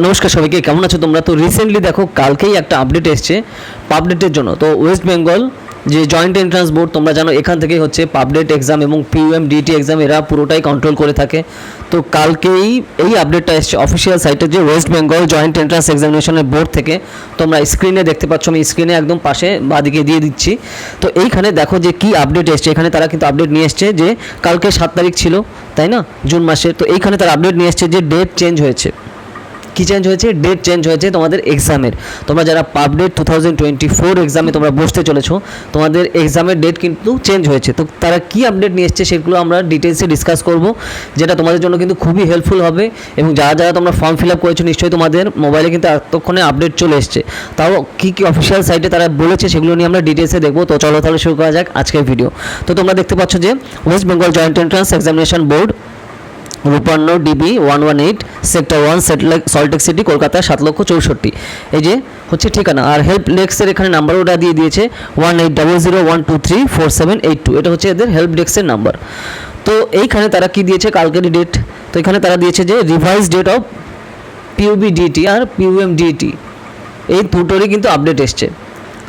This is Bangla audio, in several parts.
নমস্কার সবাইকে, কেমন আছো তোমরা? তো রিসেন্টলি দেখো কালকেই একটা আপডেট এসছে পাবডেটের জন্য। তো ওয়েস্ট বেঙ্গল যে জয়েন্ট এন্ট্রান্স বোর্ড, তোমরা জানো এখান থেকে হচ্ছে পাবডেট এক্সাম এবং পিইউএমডিটি এক্সাম এরা পুরোটাই কন্ট্রোল করে থাকে। তো কালকেই এই আপডেটটা এসছে অফিসিয়াল সাইটে, যে ওয়েস্ট বেঙ্গল জয়েন্ট এন্ট্রান্স এক্সামিনেশনের বোর্ড থেকে। তোমরা স্ক্রিনে দেখতে পাচ্ছ, আমি স্ক্রিনে একদম পাশে বাদিকে দিয়ে দিচ্ছি। তো এইখানে দেখো যে কি আপডেট এসছে। এখানে তারা কিন্তু আপডেট নিয়ে এসছে যে কালকে 7 তারিখ ছিল, তাই না, জুন মাসের। তো এইখানে তারা আপডেট নিয়ে এসছে যে ডেট চেঞ্জ হয়েছে। কি চেঞ্জ হয়েছে? ডেট চেঞ্জ হয়েছে তোমাদের এক্সামের। তোমরা যারা পাবডেট 2024 এক্সামে তোমরা বসতে চলেছো, তোমাদের এক্সামের ডেট কিন্তু চেঞ্জ হয়েছে। তো তারা কি আপডেট নিয়ে এসছে সেগুলো আমরা ডিটেলসে ডিসকাস করব, যেটা তোমাদের জন্য কিন্তু খুবই হেল্পফুল হবে। এবং যারা যারা তোমরা ফর্ম ফিল আপ করেছো, নিশ্চয়ই তোমাদের মোবাইলে কিন্তু এতক্ষণে আপডেট চলে এসছে। তাও কী কী অফিসিয়াল সাইটে তারা বলেছে সেগুলো নিয়ে আমরা ডিটেলসে দেখবো। তো চলো তাহলে শুরু করা যাক আজকের ভিডিও। তো তোমরা দেখতে পাচ্ছ যে West Bengal joint entrance examination board, রূপান্ন DB 118 sector 1 Salt Lake city, Kolkata 7,64,000। এই যে হচ্ছে ঠিকানা। আর হেল্প ডেস্কের এখানে নাম্বার ওটা দিয়ে দিয়েছে 180012234782। এটা হচ্ছে এদের হেল্প ডেস্কের নাম্বার। তো এইখানে তারা কি দিয়েছে, কালকেরই ডেট। তো এখানে তারা দিয়েছে যে রিভাইজ ডেট অফ পিইউবিডিটি আর পিইউএমডিটি, এই দুটোরই কিন্তু আপডেট এসছে।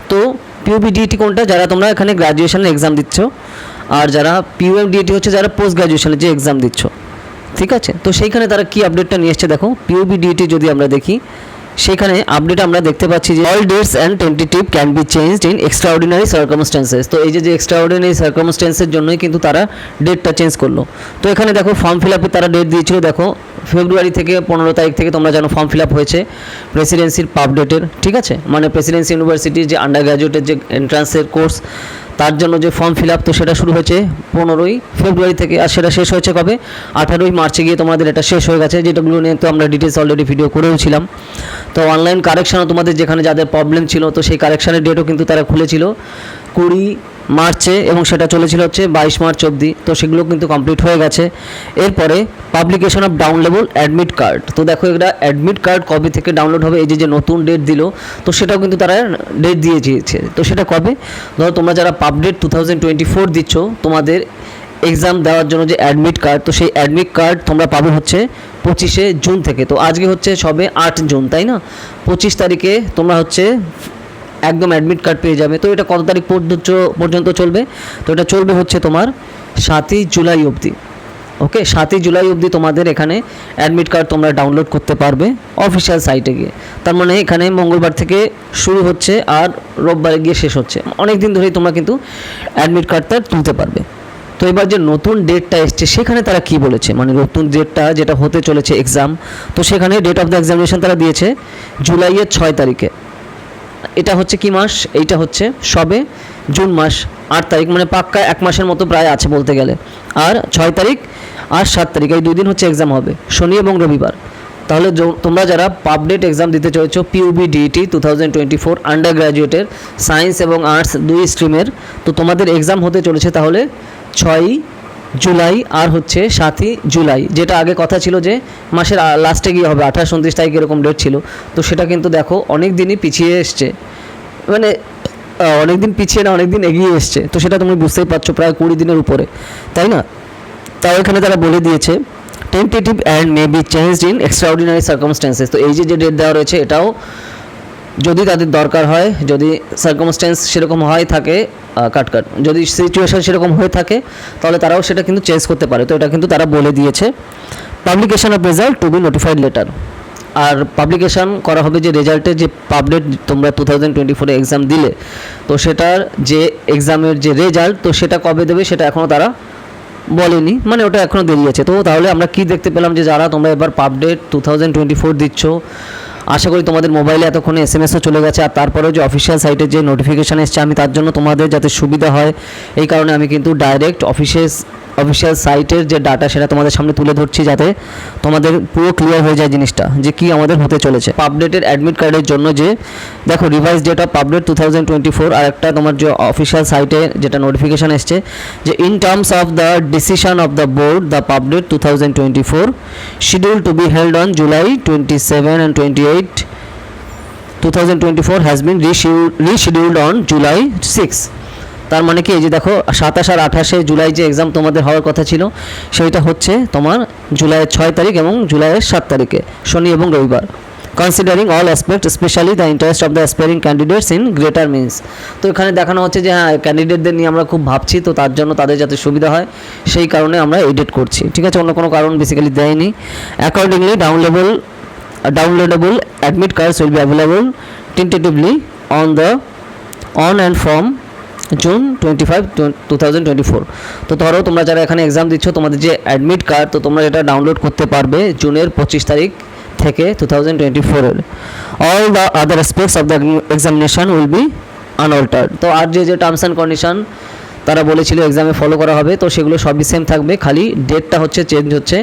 তো পিইউবিডিটি কোনটা? যারা তোমরা এখানে গ্র্যাজুয়েশনের এক্সাম দিচ্ছ, আর যারা পিইউএমডিটি হচ্ছে যারা পোস্ট গ্র্যাজুয়েশনের যে এক্সাম দিচ্ছ, ঠিক আছে। তো সেইখানে তারা কি আপডেটটা নিয়ে এসছে দেখো। পিইউবিডিটি যদি আমরা দেখি, সেখানে আপডেট আমরা দেখতে পাচ্ছি যে all dates and tentative can be changed in extraordinary circumstances. তো এই যে এক্সট্রাঅর্ডিনারি সার্কামস্ট্যান্সের জন্যই কিন্তু তারা ডেটটা চেঞ্জ করলো। তো এখানে দেখো ফর্ম ফিল আপে তারা ডেট দিয়েছিল, দেখো ফেব্রুয়ারি থেকে 15 তারিখ থেকে তোমরা জানো ফর্ম ফিল আপ হয়েছে প্রেসিডেন্সির পাবডেটের, ঠিক আছে, মানে প্রেসিডেন্সি ইউনিভার্সিটির যে আন্ডার গ্র্যাজুয়েটের যে এন্ট্রান্সের কোর্স, তার জন্য যে ফর্ম ফিল আপ। তো সেটা শুরু হয়েছে 15ই ফেব্রুয়ারি থেকে, আর সেটা শেষ হয়েছে কবে? 18ই মার্চে গিয়ে তোমাদের এটা শেষ হয়ে গেছে। যেটাগুলো নিয়ে তো আমরা ডিটেলস অলরেডি ভিডিও করেওছিলাম। তো অনলাইন কারেকশানও তোমাদের যেখানে যাদের প্রবলেম ছিল, তো সেই কারেকশানের ডেটও কিন্তু তারা খুলেছিল 20 মার্চে, এবং সেটা চলেছিল হচ্ছে 22 মার্চ অবধি। তো সেগুলো কিন্তু কমপ্লিট হয়ে গেছে। এরপরে publication of downloadable admit card. তো দেখো এটা অ্যাডমিট কার্ড কবে থেকে ডাউনলোড হবে, এই যে নতুন ডেট দিল, তো সেটাও কিন্তু তারা ডেট দিয়ে দিয়েছে। তো সেটা কবে? ধরো তোমরা যারা পাবডেট 2024 দিচ্ছ, তোমাদের এক্সাম দেওয়ার জন্য যে অ্যাডমিট কার্ড, তো সেই অ্যাডমিট কার্ড তোমরা পাবে হচ্ছে 25শে জুন থেকে। তো আজকে হচ্ছে সবে 8 জুন, তাই না? 25 তারিখে তোমরা হচ্ছে একদম অ্যাডমিট কার্ড পেয়ে যাবে। তো এটা কত তারিখ পর্যন্ত চলবে? তো এটা চলবে হচ্ছে তোমার 7ই জুলাই অবধি। ওকে, 7ই জুলাই অবধি তোমাদের এখানে অ্যাডমিট কার্ড তোমরা ডাউনলোড করতে পারবে অফিসিয়াল সাইটে গিয়ে। তার মানে এখানে মঙ্গলবার থেকে শুরু হচ্ছে আর রোববারে গিয়ে শেষ হচ্ছে। অনেক দিন ধরেই তোমরা কিন্তু অ্যাডমিট কার্ডটা তুলতে পারবে। তো এবার যে নতুন ডেটটা এসছে, সেখানে তারা কি বলেছে, মানে নতুন ডেটটা যেটা হতে চলেছে এক্সাম, তো সেখানে ডেট অফ দ্য এক্সামিনেশন তারা দিয়েছে জুলাইয়ের 6 তারিখে। এটা হচ্ছে কি মাস? এইটা হচ্ছে সবে জুন মাস 8 তারিখ, মানে পাক্কা 1 মাসের মতো প্রায় আছে বলতে গেলে। আর 6 তারিখ আর 7 তারিখ, এই 2 দিন হচ্ছে এক্সাম হবে, শনি এবং রবিবার। তাহলে তোমরা যারা পাবডেট এক্সাম দিতে চলেছো পিইউবিডিটি 2024 আন্ডার গ্র্যাজুয়েটের সায়েন্স এবং আর্টস 2 স্ট্রিমের, তো তোমাদের এক্সাম হতে চলেছে তাহলে 6ই জুলাই আর হচ্ছে 7ই জুলাই। যেটা আগে কথা ছিল যে মাসের লাস্টে গিয়ে হবে, 28-29 তারিখ এরকম ডেট ছিল। তো সেটা কিন্তু দেখো অনেক দিনই পিছিয়ে এসছে, মানে অনেক দিন পিছিয়ে না, অনেক দিন এগিয়ে এসছে। তো সেটা তুমি বুঝতেই পারছো, প্রায় 20 দিনের উপরে, তাই না? তাও এখানে তারা বলে দিয়েছে tentative and may be changed in extraordinary circumstances. তো এই যে ডেট দেওয়া রয়েছে, এটাও যদি তাদের দরকার হয়, যদি সার্কামস্ট্যান্স সেরকম হয় থাকে, যদি সিচুয়েশন সেরকম হয়ে থাকে, তাহলে তারাও সেটা কিন্তু চেঞ্জ করতে পারে। তো এটা কিন্তু তারা বলে দিয়েছে। Publication of result to be notified later. আর পাবলিকেশন করা হবে যে রেজাল্টের যে পাবডেট তোমরা 2024 এক্সাম দিলে, তো সেটার যে এক্সামের যে রেজাল্ট, তো সেটা কবে দেবে সেটা এখনও তারা বলেনি, মানে ওটা এখনও দেরি আছে। তো তাহলে আমরা কি দেখতে পেলাম, যে যারা তোমরা এবার পাবডেট 2024 দিচ্ছ, আশা করি তোমাদের মোবাইলে এতক্ষণে এসএমএসও চলে গেছে। আর তারপরেও যে অফিসিয়াল সাইটের যে নোটিফিকেশান এসছে, আমি তার জন্য তোমাদের যাতে সুবিধা হয় এই কারণে আমি কিন্তু ডাইরেক্ট অফিসিয়াল সাইটের যে ডাটা সেটা তোমাদের সামনে তুলে ধরছি, যাতে তোমাদের পুরো ক্লিয়ার হয়ে যায় জিনিসটা যে কি আমাদের হতে চলেছে। পাবডেটের অ্যাডমিট কার্ডের জন্য যে দেখো রিভাইজ ডেট অফ পাবডেট 2024, আর একটা তোমার যে অফিসিয়াল সাইটে যেটা নোটিফিকেশান এসছে যে in terms of the decision of the board the PUBDET 2024 schedule to be held on July 27 and 28 2024 has been rescheduled on July 6। তার মানে কি, এই যে দেখো 27 আর 28 জুলাই যে এক্সাম তোমাদের হওয়ার কথা ছিল, সেইটা হচ্ছে তোমার জুলাইয়ের 6 তারিখ এবং জুলাইয়ের 7 তারিখে, শনি এবং রবিবার। Considering all aspect specially the interest of the aspiring candidates in greater means. তো এখানে দেখানো হচ্ছে যে হ্যাঁ ক্যান্ডিডেটদের নিয়ে আমরা খুব ভাবছি, তো তার জন্য তাদের যাতে সুবিধা হয় সেই কারণে আমরা এডিট করছি, ঠিক আছে, অন্য কোনো কারণ বেসিক্যালি দেয়নি। Accordingly downloadable admit cards will be available tentatively on and from June 25, 2024। তো ধরো তোমরা যারা এখানে এক্সাম দিচ্ছ তোমাদের যে অ্যাডমিট কার্ড, তো তোমরা এটা ডাউনলোড করতে পারবে জুনের 25 তারিখ থেকে 2024-এর। All the other aspects of the examination will be unaltered. তো আর যে টার্মস অ্যান্ড কন্ডিশন তারা বলেছিল এক্সামে ফলো করা হবে, তো সেগুলো সবই সেম থাকবে, খালি ডেটটা হচ্ছে চেঞ্জ হচ্ছে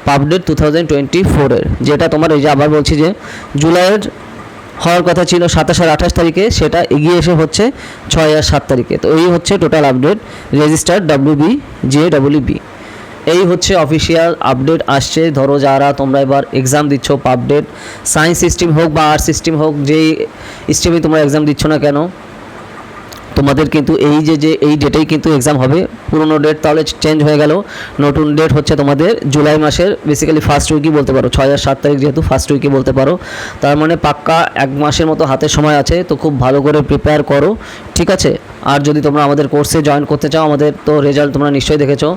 পাবডেট 2024-এর, যেটা তোমার এই যে আবার বলছি যে জুলাইয়ের হওয়ার কথা ছিল 27 আর 28 তারিখে, সেটা এগিয়ে এসে হচ্ছে 6 আর 7 তারিখে। তো এই হচ্ছে টোটাল আপডেট রেজিস্টার্ড WBJEE। এই হচ্ছে অফিসিয়াল আপডেট আসছে। ধরো যারা তোমরা এবার এক্সাম দিচ্ছ পাবডেট, সায়েন্স সিস্টেম হোক বা আর্টস সিস্টেম হোক, যেই স্ট্রিমে তোমরা এক্সাম দিচ্ছ না কেন, তোমাদের কিন্তু এই ডেটেই কিন্তু এক্সাম হবে। পুরনো ডেট তাহলে চেঞ্জ হয়ে গেল, নতুন ডেট হচ্ছে তোমাদের জুলাই মাসের বেসিক্যালি ফার্স্ট উইকই বলতে পারো, 6 আর 7 তারিখ যেহেতু ফার্স্ট উইকই বলতে পারো। তার মানে পাক্কা 1 মাসের মতো হাতে সময় আছে, তো খুব ভালো করে প্রিপেয়ার করো, ঠিক আছে। আর যদি তোমরা আমাদের কোর্সে জয়েন করতে চাও, আমাদের তো রেজাল্ট তোমরা নিশ্চয়ই দেখেছো,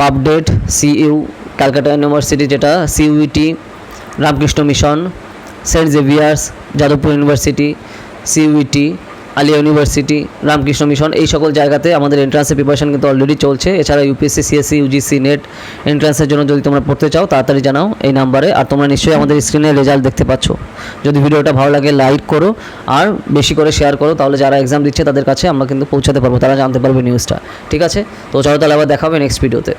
পাবডেট, CU ক্যালকাটা ইউনিভার্সিটি যেটা, CUET Ramakrishna Mission, Saint Xavier's Jadavpur University, CUET Aliah University, Ramakrishna Mission, এই সকল জায়গাতে আমাদের এন্ট্রান্সের প্রিপারেশন কিন্তু অলরেডি চলছে। এছাড়া UPSC, CSC, UGC, নেট এন্ট্রান্সের জন্য যদি তোমরা পড়তে চাও তাড়াতাড়ি জানাও এই নাম্বারে। আর তোমরা নিশ্চয়ই আমাদের স্ক্রিনে রেজাল্ট দেখতে পাচ্ছ। যদি ভিডিওটা ভালো লাগে লাইক করো আর বেশি করে শেয়ার করো, তাহলে যারা এক্সাম দিচ্ছে তাদের কাছে আমরা কিন্তু পৌঁছাতে পারবো, তারা জানতে পারবে নিউজটা, ঠিক আছে। তো চলো তাহলে আবার দেখা হবে নেক্সট ভিডিওতে।